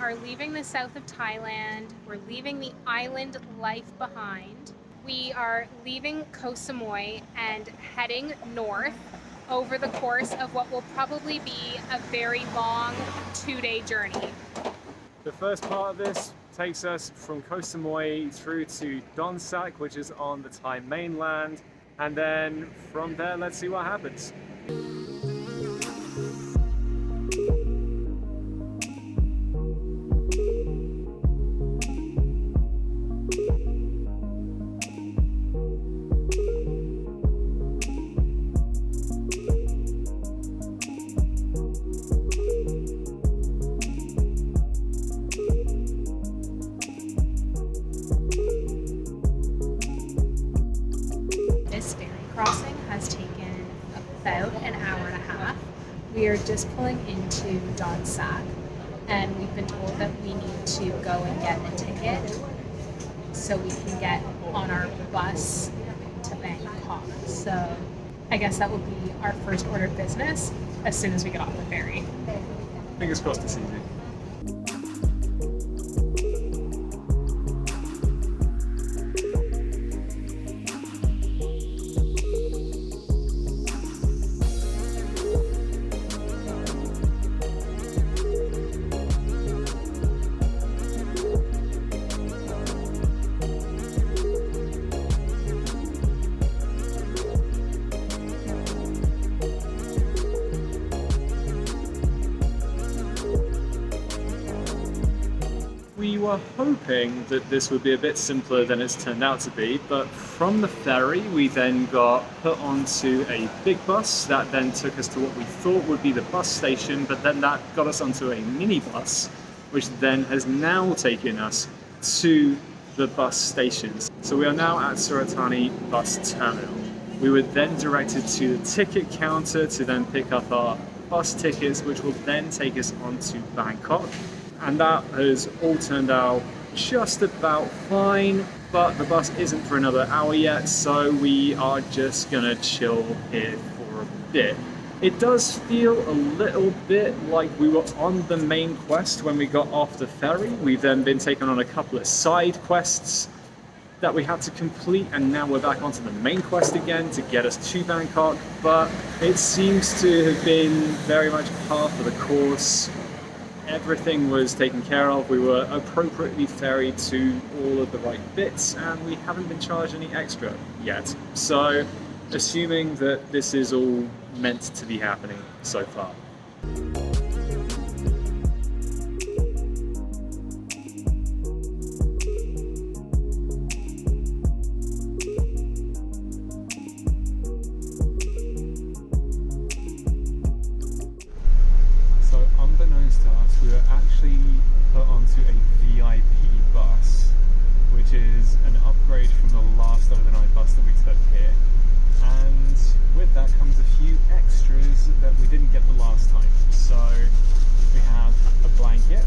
are leaving the south of Thailand. We're leaving the island life behind. We are leaving Koh Samui and heading north over the course of what will probably be a very long 2-day journey. The first part of this takes us from Koh Samui through to Donsak, which is on the Thai mainland, and then from there, let's see what happens. This ferry crossing has taken about an hour and a half. We are just pulling into Donsak, and we've been told that we need to go and get a ticket so we can get on our bus to Bangkok. So I guess that will be our first order of business as soon as we get off the ferry. Fingers crossed it's easy. We were hoping that this would be a bit simpler than it's turned out to be, but from the ferry we then got put onto a big bus that then took us to what we thought would be the bus station, but then that got us onto a minibus, which then has now taken us to the bus stations. So we are now at Surat Thani bus terminal. We were then directed to the ticket counter to then pick up our bus tickets, which will then take us on to Bangkok. And that has all turned out just about fine, but the bus isn't for another hour yet, so we are just gonna chill here for a bit. It does feel a little bit like we were on the main quest when we got off the ferry. We've then been taken on a couple of side quests that we had to complete, and now we're back onto the main quest again to get us to Bangkok, but it seems to have been very much par for the course. Everything was taken care of, we were appropriately ferried to all of the right bits, and we haven't been charged any extra yet. So, assuming that this is all meant to be happening so far. Unbeknownst to us, we were actually put onto a VIP bus, which is an upgrade from the last overnight bus that we took here. And with that comes a few extras that we didn't get the last time. So we have a blanket,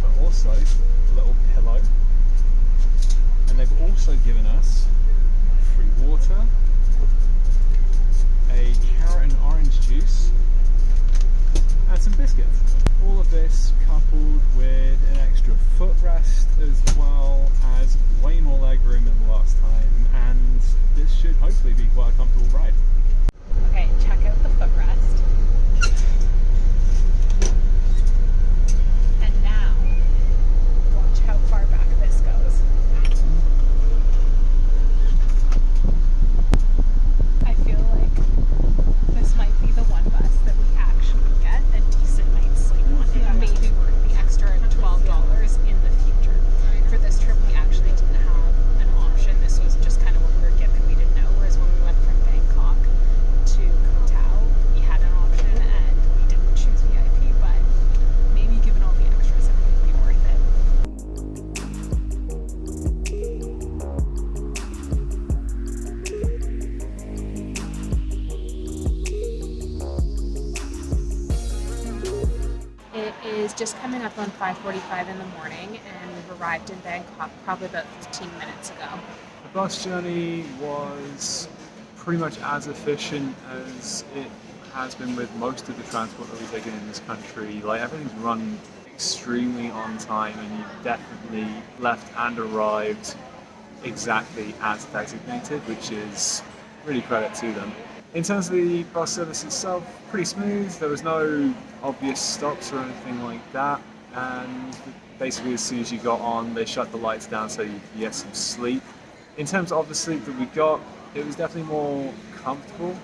but also a little pillow. And they've also given us free water, a carrot and orange juice, and some biscuits. All of this coupled with an extra footrest as well as way more leg room than the last time, and this should hopefully be quite a comfortable ride. Okay, check out the footrest. And now, watch how far back this goes. I feel like this might be the one bus that we actually get a decent night's sleep on. It may be worth the extra $12 in the future. For this trip, we actually didn't have an option. This was just kind of what we were given. We didn't know. Whereas when we went from Bangkok to Koh Tao, we had an option and we didn't choose VIP, but maybe given all the extras, it would be worth it. It is just coming up on 5:45 in the morning, and we've arrived in Bangkok probably about 15 minutes ago. The bus journey was pretty much as efficient as it has been with most of the transport that we've taken in this country. Like, everything's run extremely on time, and you definitely left and arrived exactly as designated, which is really credit to them. In terms of the bus service itself, pretty smooth. There was no obvious stops or anything like that, and basically as soon as you got on, they shut the lights down so you could get some sleep. In terms of the sleep that we got, it was definitely more comfortable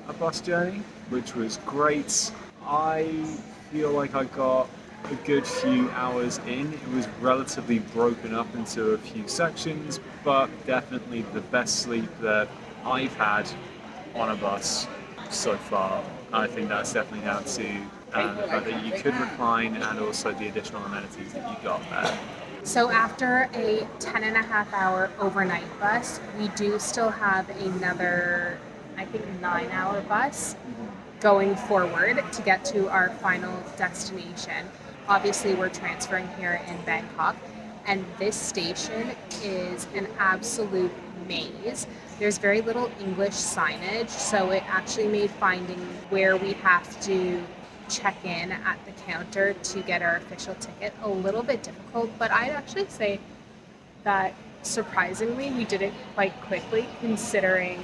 a bus journey, which was great. I feel like I got a good few hours in. It was relatively broken up into a few sections, but definitely the best sleep that I've had on a bus so far. I think that's definitely down to the fact that you could recline and also the additional amenities that you got there. So after a 10.5-hour overnight bus, we do still have another, I think, 9-hour bus going forward to get to our final destination. Obviously, we're transferring here in Bangkok, and this station is an absolute maze. There's very little English signage, so it actually made finding where we have to check in at the counter to get our official ticket a little bit difficult, but I'd actually say that surprisingly we did it quite quickly considering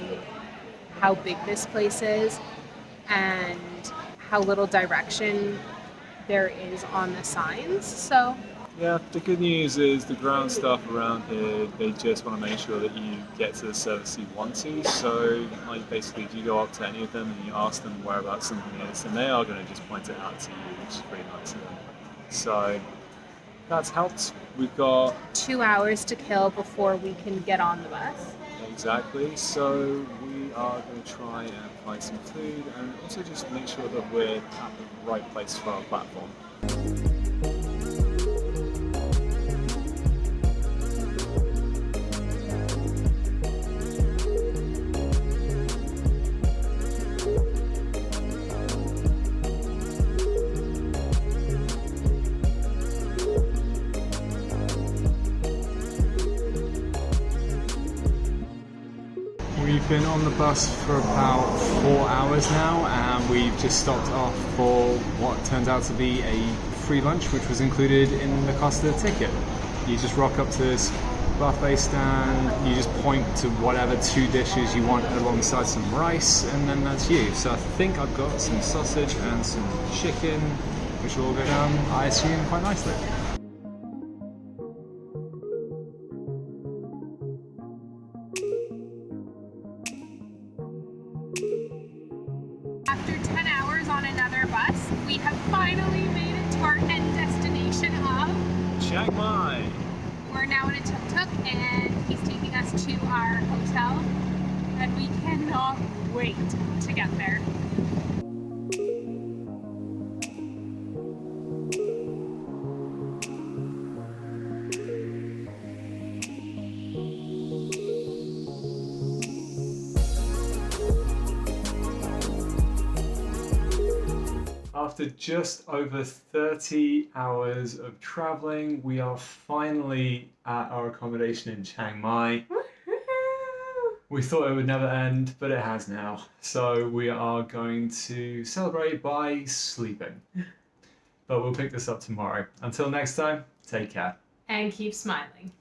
how big this place is and how little direction there is on the signs. So yeah, the good news is the ground staff around here, they just want to make sure that you get to the service you want to. So, like, basically, if you go up to any of them and you ask them whereabouts something is, then they are going to just point it out to you, which is pretty nice of them. So, that's helped. We've got 2 hours to kill before we can get on the bus. exactly. So, we are going to try and find some food and also just make sure that we're at the right place for our platform. We've been on the bus for about 4 hours now, and we've just stopped off for what turns out to be a free lunch, which was included in the cost of the ticket. You just rock up to this buffet stand, you just point to whatever 2 dishes you want alongside some rice, and then that's you. So I think I've got some sausage and some chicken, which will all go down, I assume, quite nicely. After 10 hours on another bus, we have finally made it to our end destination of Chiang Mai! We're now in a tuk-tuk and he's taking us to our hotel and we cannot wait to get there. After just over 30 hours of traveling, we are finally at our accommodation in Chiang Mai. We thought it would never end, but it has now. So we are going to celebrate by sleeping. But we'll pick this up tomorrow. Until next time, take care. And keep smiling.